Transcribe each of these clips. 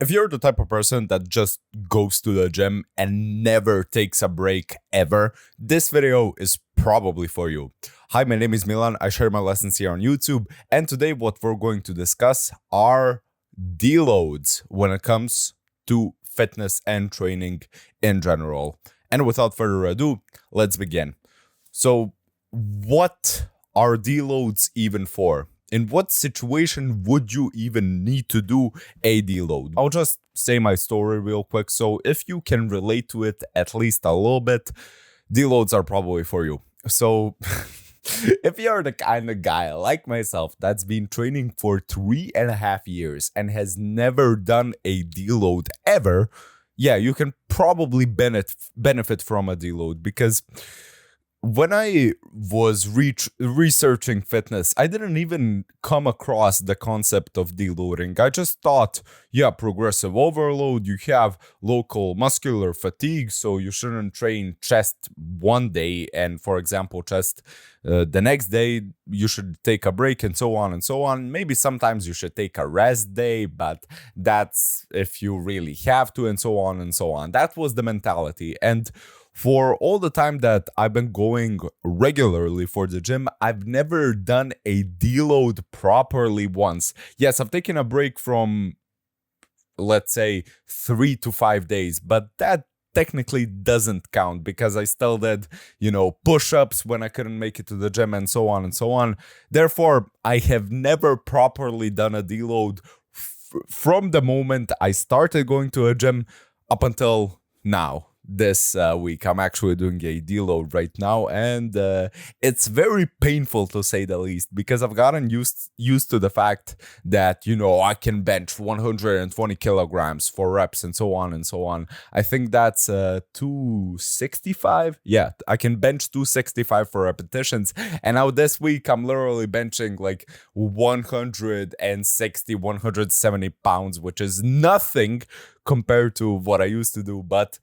If you're the type of person that just goes to the gym and never takes a break ever, this video is probably for you. Hi, my name is Milan. I share my lessons here on YouTube, and today what we're going to discuss are deloads when it comes to fitness and training in general. And without further ado, let's begin. So, what are deloads even for? In what situation would you even need to do a deload? I'll just say my story real quick. So if you can relate to it at least a little bit, deloads are probably for you. So if you're the kind of guy like myself that's been training for 3.5 years and has never done a deload ever, yeah, you can probably benefit from a deload, because when I was researching fitness, I didn't even come across the concept of deloading. I just thought, yeah, progressive overload, you have local muscular fatigue, so you shouldn't train chest one day, and for example, chest the next day, you should take a break, and so on and so on. Maybe sometimes you should take a rest day, but that's if you really have to, and so on and so on. That was the mentality. And for all the time that I've been going regularly for the gym, I've never done a deload properly once. Yes, I've taken a break from, let's say, 3 to 5 days, but that technically doesn't count because I still did, push-ups when I couldn't make it to the gym, and so on and so on. Therefore, I have never properly done a deload from the moment I started going to a gym up until now. This week I'm actually doing a deload right now, and it's very painful to say the least, because I've gotten used to the fact that I can bench 120 kilograms for reps, and so on and so on. I think that's 265. Yeah, I can bench 265 for repetitions, and now this week I'm literally benching like 160, 170 pounds, which is nothing compared to what I used to do, but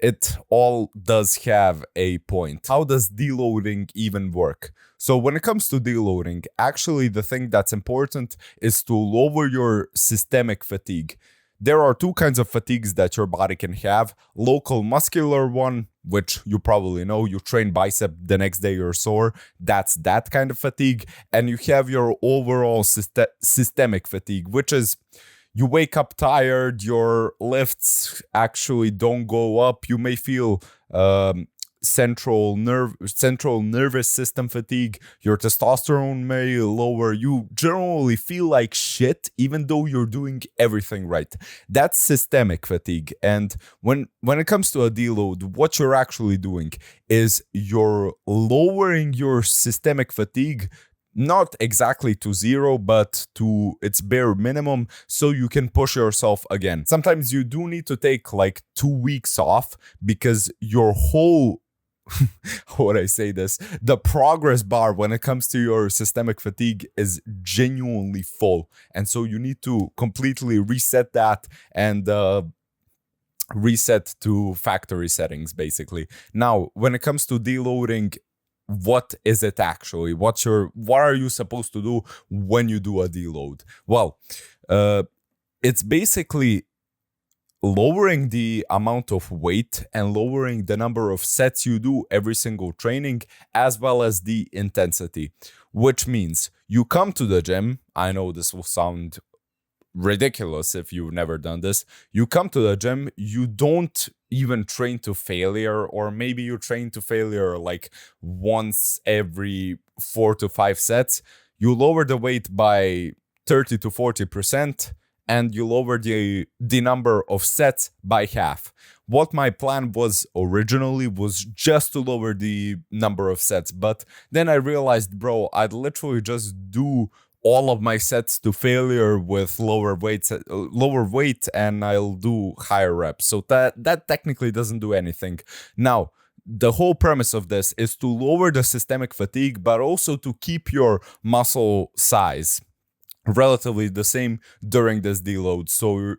it all does have a point. How does deloading even work? So when it comes to deloading, actually the thing that's important is to lower your systemic fatigue. There are two kinds of fatigues that your body can have. Local muscular one, which you probably know, you train bicep, the next day you're sore. That's that kind of fatigue. And you have your overall systemic fatigue, which is you wake up tired, your lifts actually don't go up, you may feel central nervous system fatigue, your testosterone may lower, you generally feel like shit even though you're doing everything right. That's systemic fatigue. And when it comes to a deload, what you're actually doing is you're lowering your systemic fatigue, not exactly to zero, but to its bare minimum, so you can push yourself again. Sometimes you do need to take like 2 weeks off because your whole how would I say this? The progress bar when it comes to your systemic fatigue is genuinely full. And so you need to completely reset that and reset to factory settings, basically. Now, when it comes to deloading, what is it actually? What are you supposed to do when you do a deload? Well, it's basically lowering the amount of weight and lowering the number of sets you do every single training, as well as the intensity, which means you come to the gym. I know this will sound ridiculous if you've never done this. You come to the gym, you don't even train to failure, or maybe you train to failure like once every 4 to 5 sets. You lower the weight by 30 to 40%, and you lower the number of sets by half. What my plan was originally was just to lower the number of sets, but then I realized, bro, I'd literally just do all of my sets to failure with lower weight, and I'll do higher reps. So that technically doesn't do anything. Now, the whole premise of this is to lower the systemic fatigue, but also to keep your muscle size relatively the same during this deload.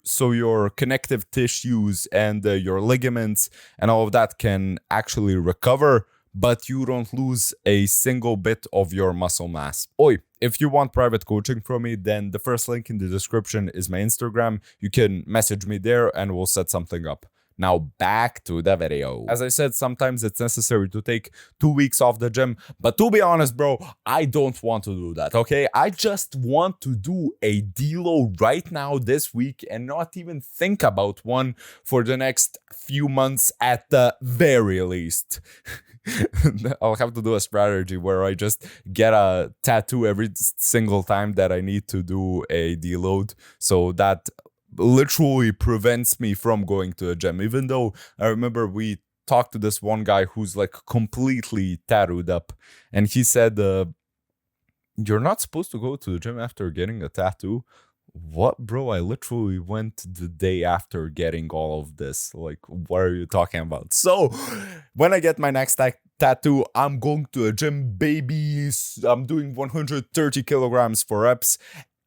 So your connective tissues and your ligaments and all of that can actually recover but you don't lose a single bit of your muscle mass. Oi, if you want private coaching from me, then the first link in the description is my Instagram. You can message me there and we'll set something up. Now back to the video. As I said, sometimes it's necessary to take 2 weeks off the gym, but to be honest, bro, I don't want to do that, okay? I just want to do a deload right now this week and not even think about one for the next few months at the very least. I'll have to do a strategy where I just get a tattoo every single time that I need to do a deload, so that literally prevents me from going to a gym. Even though I remember we talked to this one guy who's like completely tattooed up, and he said, you're not supposed to go to the gym after getting a tattoo. What, bro? I literally went the day after getting all of this. Like, what are you talking about? So when I get my next tattoo, I'm going to a gym, babies. I'm doing 130 kilograms for reps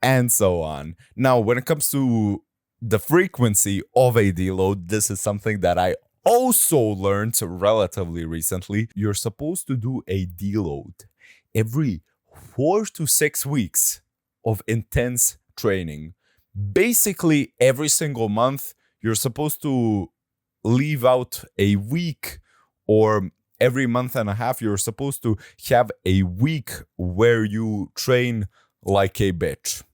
and so on. Now, when it comes to the frequency of a deload, this is something that I also learned relatively recently. You're supposed to do a deload every 4 to 6 weeks of intense training. Basically, every single month, you're supposed to leave out a week, or every month and a half, you're supposed to have a week where you train like a bitch.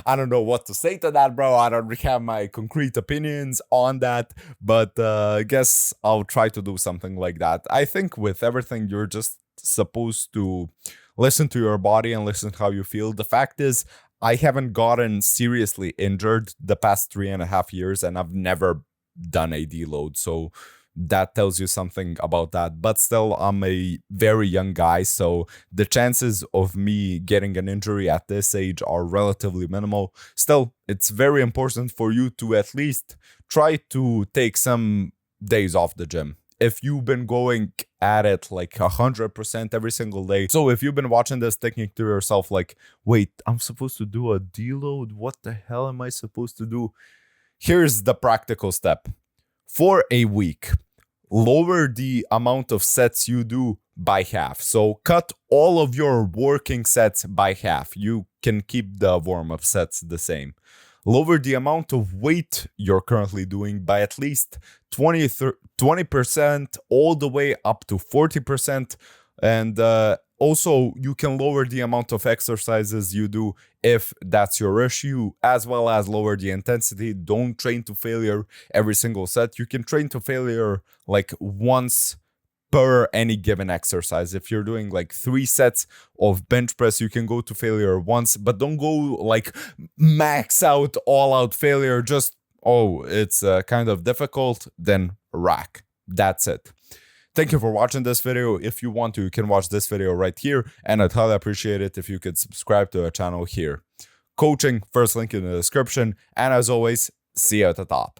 I don't know what to say to that, bro. I don't have my concrete opinions on that, but I guess I'll try to do something like that. I think with everything, you're just supposed to listen to your body and listen to how you feel. The fact is, I haven't gotten seriously injured the past 3.5 years, and I've never done a deload, so that tells you something about that. But still, I'm a very young guy, so the chances of me getting an injury at this age are relatively minimal. Still, it's very important for you to at least try to take some days off the gym. If you've been going at it like 100% every single day, so if you've been watching this thinking to yourself like, wait, I'm supposed to do a deload, what the hell am I supposed to do? Here's the practical step. For a week, lower the amount of sets you do by half. So cut all of your working sets by half. You can keep the warm-up sets the same. Lower the amount of weight you're currently doing by at least 20% all the way up to 40%. And also, you can lower the amount of exercises you do if that's your issue, as well as lower the intensity. Don't train to failure every single set. You can train to failure like once per any given exercise. If you're doing like 3 sets of bench press, you can go to failure once, but don't go like max out, all out failure. Just, oh, it's kind of difficult, then rack. That's it. Thank you for watching this video. If you want to, you can watch this video right here, and I'd highly appreciate it if you could subscribe to our channel here. Coaching, first link in the description, and as always, see you at the top.